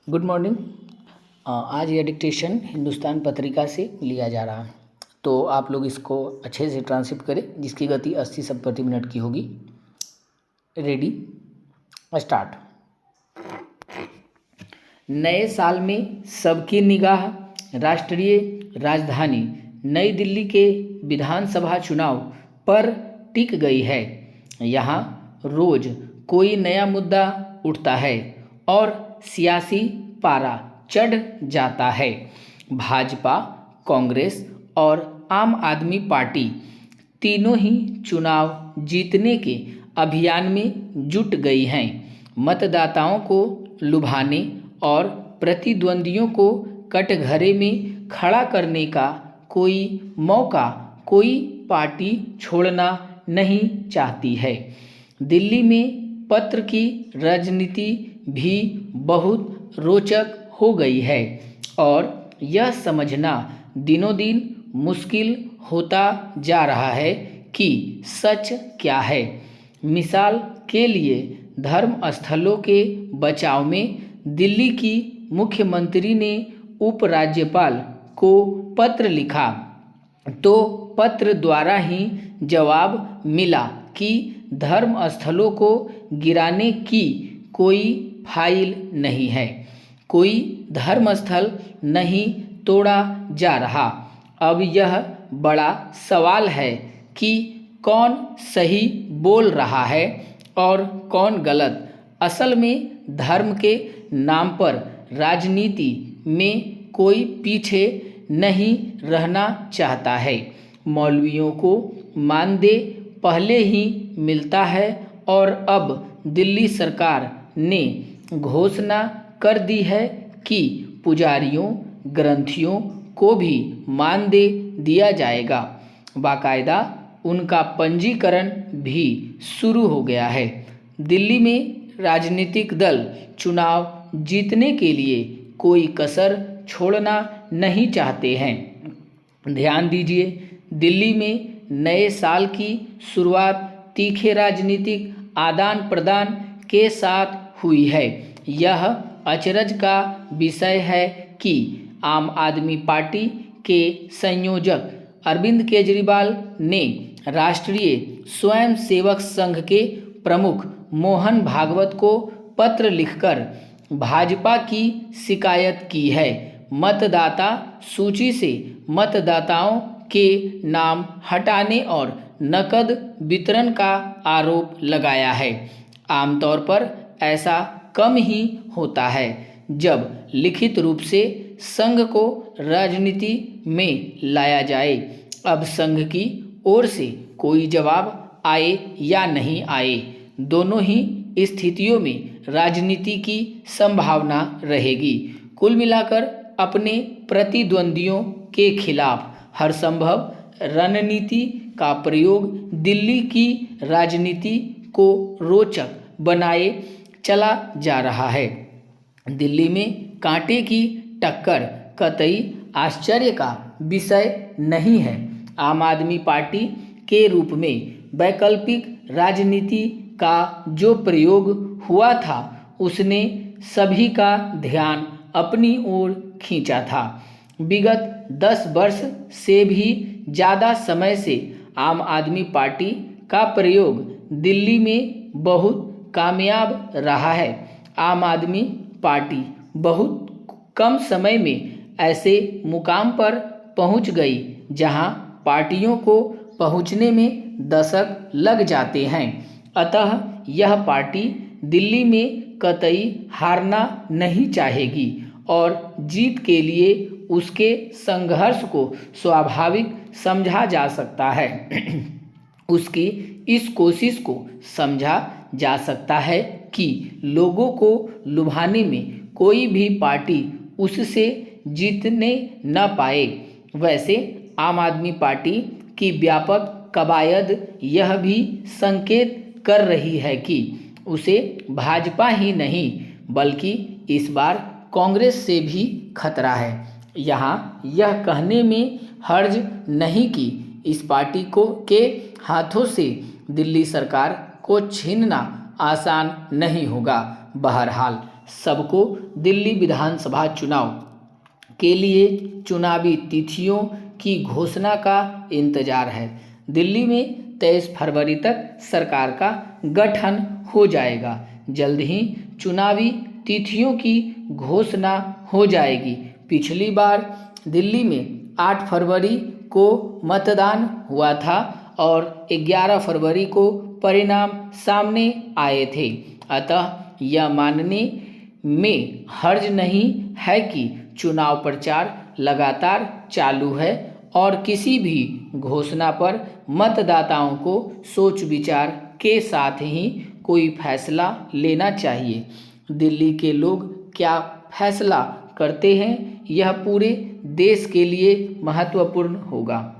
Good morning. आज ये dictation Hindustan पत्रिका से लिया जा रहा है, तो आप लोग इसको अच्छे से ट्रांसक्रिप्ट करें, जिसकी गति 80 शब्द प्रति मिनट की होगी। Ready, start. नए साल में सबकी निगाह राष्ट्रीय राजधानी नई दिल्ली के विधानसभा चुनाव पर टिक गई है। यहाँ रोज कोई नया मुद्दा उठता है और सियासी पारा चढ़ जाता है। भाजपा, कांग्रेस और आम आदमी पार्टी तीनों ही चुनाव जीतने के अभियान में जुट गई हैं। मतदाताओं को लुभाने और प्रतिद्वंदियों को कटघरे में खड़ा करने का कोई मौका कोई पार्टी छोड़ना नहीं चाहती है। दिल्ली में पत्र की राजनीति भी बहुत रोचक हो गई है और यह समझना दिनों दिन मुश्किल होता जा रहा है कि सच क्या है। मिसाल के लिए धर्म स्थलों के बचाव में दिल्ली की मुख्यमंत्री ने उपराज्यपाल को पत्र लिखा, तो पत्र द्वारा ही जवाब मिला कि धर्म स्थलों को गिराने की कोई फाइल नहीं है, कोई धर्मस्थल नहीं तोड़ा जा रहा। अब यह बड़ा सवाल है कि कौन सही बोल रहा है और कौन गलत। असल में धर्म के नाम पर राजनीति में कोई पीछे नहीं रहना चाहता है। मौलवियों को मानदेय पहले ही मिलता है और अब दिल्ली सरकार ने घोषणा कर दी है कि पुजारियों, ग्रंथियों को भी मानदेय दिया जाएगा। बाकायदा उनका पंजीकरण भी शुरू हो गया है। दिल्ली में राजनीतिक दल चुनाव जीतने के लिए कोई कसर छोड़ना नहीं चाहते हैं। ध्यान दीजिए, दिल्ली में नए साल की शुरुआत तीखे राजनीतिक आदान प्रदान के साथ हुई है। यह अचरज का विषय है कि आम आदमी पार्टी के संयोजक अरविंद केजरीवाल ने राष्ट्रीय स्वयंसेवक संघ के प्रमुख मोहन भागवत को पत्र लिखकर भाजपा की शिकायत की है। मतदाता सूची से मतदाताओं के नाम हटाने और नकद वितरण का आरोप लगाया है। आमतौर पर ऐसा कम ही होता है जब लिखित रूप से संघ को राजनीति में लाया जाए। अब संघ की ओर से कोई जवाब आए या नहीं आए, दोनों ही स्थितियों में राजनीति की संभावना रहेगी। कुल मिलाकर अपने प्रतिद्वंदियों के खिलाफ हर संभव रणनीति का प्रयोग दिल्ली की राजनीति को रोचक बनाए चला जा रहा है। दिल्ली में कांटे की टक्कर कतई आश्चर्य का विषय नहीं है। आम आदमी पार्टी के रूप में वैकल्पिक राजनीति का जो प्रयोग हुआ था, उसने सभी का ध्यान अपनी ओर खींचा था। विगत 10 वर्ष से भी ज़्यादा समय से आम आदमी पार्टी का प्रयोग दिल्ली में बहुत कामयाब रहा है। आम आदमी पार्टी बहुत कम समय में ऐसे मुकाम पर पहुंच गई जहां पार्टियों को पहुंचने में दशक लग जाते हैं। अतः यह पार्टी दिल्ली में कतई हारना नहीं चाहेगी और जीत के लिए उसके संघर्ष को स्वाभाविक समझा जा सकता है। उसकी इस कोशिश को समझा जा सकता है कि लोगों को लुभाने में कोई भी पार्टी उससे जीतने न पाए। वैसे आम आदमी पार्टी की व्यापक कवायद यह भी संकेत कर रही है कि उसे भाजपा ही नहीं बल्कि इस बार कांग्रेस से भी खतरा है। यहाँ यह कहने में हर्ज नहीं कि इस पार्टी को के हाथों से दिल्ली सरकार को छीनना आसान नहीं होगा। बहरहाल सबको दिल्ली विधानसभा चुनाव के लिए चुनावी तिथियों की घोषणा का इंतजार है। दिल्ली में 23 फरवरी तक सरकार का गठन हो जाएगा। जल्द ही चुनावी तिथियों की घोषणा हो जाएगी। पिछली बार दिल्ली में 8 फरवरी को मतदान हुआ था और 11 फरवरी को परिणाम सामने आए थे। अतः यह मानने में हर्ज नहीं है कि चुनाव प्रचार लगातार चालू है और किसी भी घोषणा पर मतदाताओं को सोच विचार के साथ ही कोई फैसला लेना चाहिए। दिल्ली के लोग क्या फैसला करते हैं, यह पूरे देश के लिए महत्वपूर्ण होगा।